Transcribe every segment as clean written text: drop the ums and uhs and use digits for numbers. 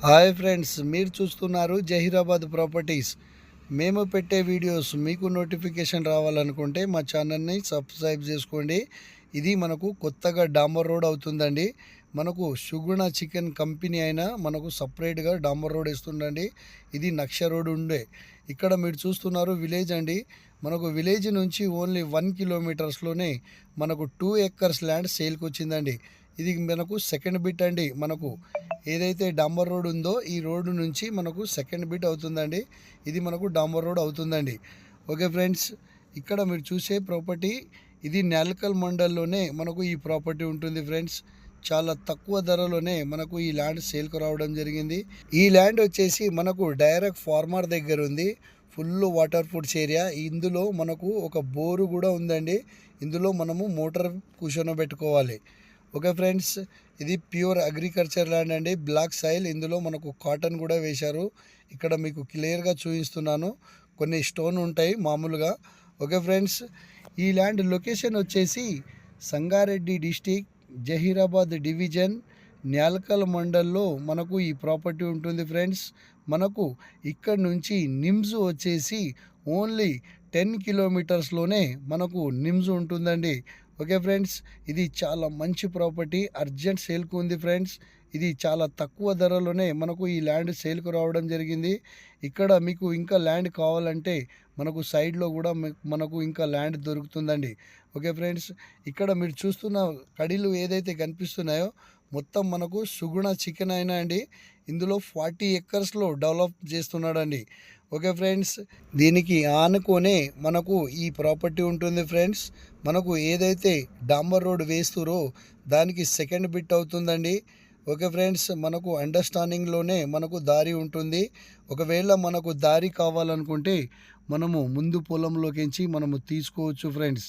Hi friends, మీరు చూస్తున్నారు Zaheerabad properties. మేము పెట్టే వీడియోస్ మీకు నోటిఫికేషన్ రావాలనుకుంటే మా ఛానల్ని సబ్స్క్రైబ్ చేసుకోండి. ఇది మనకు కొత్తగా డాంబర్ రోడ్ అవుతుందండి. మనకు సుగుణ చికెన్ కంపెనీ అయినా మనకు సపరేట్గా డాంబర్ రోడ్ ఇస్తుందండి. ఇది నక్ష రోడ్ ఉండే. ఇక్కడ మీరు చూస్తున్నారు విలేజ్ అండి. మనకు విలేజ్ నుంచి ఓన్లీ 1 కిలోమీటర్స్లోనే మనకు 2 ఎకర్స్ ల్యాండ్ సేల్కి వచ్చిందండి. ఇది మనకు సెకండ్ బిట్ అండి. మనకు ఏదైతే డాంబర్ రోడ్ ఉందో ఈ రోడ్డు నుంచి మనకు సెకండ్ బిట్ అవుతుందండి. ఇది మనకు డాంబర్ రోడ్ అవుతుందండి. ఓకే ఫ్రెండ్స్, ఇక్కడ మీరు చూసే ప్రాపర్టీ ఇది నేల్కల్ మండల్లోనే మనకు ఈ ప్రాపర్టీ ఉంటుంది ఫ్రెండ్స్. చాలా తక్కువ ధరలోనే మనకు ఈ ల్యాండ్ సేల్కు రావడం జరిగింది. ఈ ల్యాండ్ వచ్చేసి మనకు డైరెక్ట్ ఫార్మర్ దగ్గర ఉంది. Full water foods area. ఇందులో మనకు ఒక బోరు కూడా ఉందండి. ఇందులో మనము మోటార్ కూర్చొని ఓకే ఫ్రెండ్స్, ఇది ప్యూర్ అగ్రికల్చర్ ల్యాండ్ అండి. Black soil. ఇందులో మనకు కాటన్ కూడా వేశారు. ఇక్కడ మీకు క్లియర్గా చూపిస్తున్నాను. కొన్ని స్టోన్ ఉంటాయి మామూలుగా. ఓకే ఫ్రెండ్స్, ఈ ల్యాండ్ లొకేషన్ వచ్చేసి సంగారెడ్డి డిస్టిక్, జహీరాబాద్ డివిజన్, న్యాల్కల్ మండల్లో మనకు ఈ ప్రాపర్టీ ఉంటుంది ఫ్రెండ్స్. మనకు ఇక్కడ నుంచి నిమ్స్ వచ్చేసి ఓన్లీ 10 కిలోమీటర్స్లోనే మనకు నిమ్స్ ఉంటుందండి. ఓకే ఫ్రెండ్స్, ఇది చాలా మంచి ప్రాపర్టీ. అర్జెంట్ సేల్కు ఉంది ఫ్రెండ్స్. ఇది చాలా తక్కువ ధరలోనే మనకు ఈ ల్యాండ్ సేల్కు రావడం జరిగింది. ఇక్కడ మీకు ఇంకా ల్యాండ్ కావాలంటే మనకు సైడ్లో కూడా మనకు ఇంకా ల్యాండ్ దొరుకుతుందండి. ఓకే ఫ్రెండ్స్, ఇక్కడ మీరు చూస్తున్న కడీలు ఏదైతే కనిపిస్తున్నాయో మొత్తం మనకు సుగుణ చికెన్ అయినా అండి. ఇందులో 40 ఎకర్స్లో డెవలప్ చేస్తున్నాడండి. ఓకే ఫ్రెండ్స్, దీనికి ఆనుకొనే మనకు ఈ ప్రాపర్టీ ఉంటుంది ఫ్రెండ్స్. మనకు ఏదైతే డాంబర్ రోడ్ వేస్తురో దానికి సెకండ్ బిట్ అవుతుందండి. ఓకే ఫ్రెండ్స్, మనకు అండర్స్టాండింగ్లోనే మనకు దారి ఉంటుంది. ఒకవేళ మనకు దారి కావాలనుకుంటే మనము ముందు పొలంలోకించి మనము తీసుకోవచ్చు ఫ్రెండ్స్.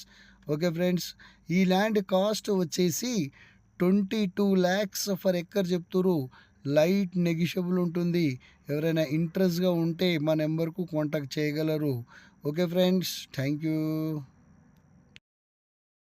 ఓకే ఫ్రెండ్స్, ఈ ల్యాండ్ కాస్ట్ వచ్చేసి 22 lakhs ఫర్ ఎకర్ చెప్తురు. లైట్ నెగిషియబుల్ ఉంటుంది. ఎవరైనా ఇంట్రెస్ట్గా ఉంటే మా నెంబర్కు కాంటాక్ట్ చేయగలరు. Okay friends, thank you.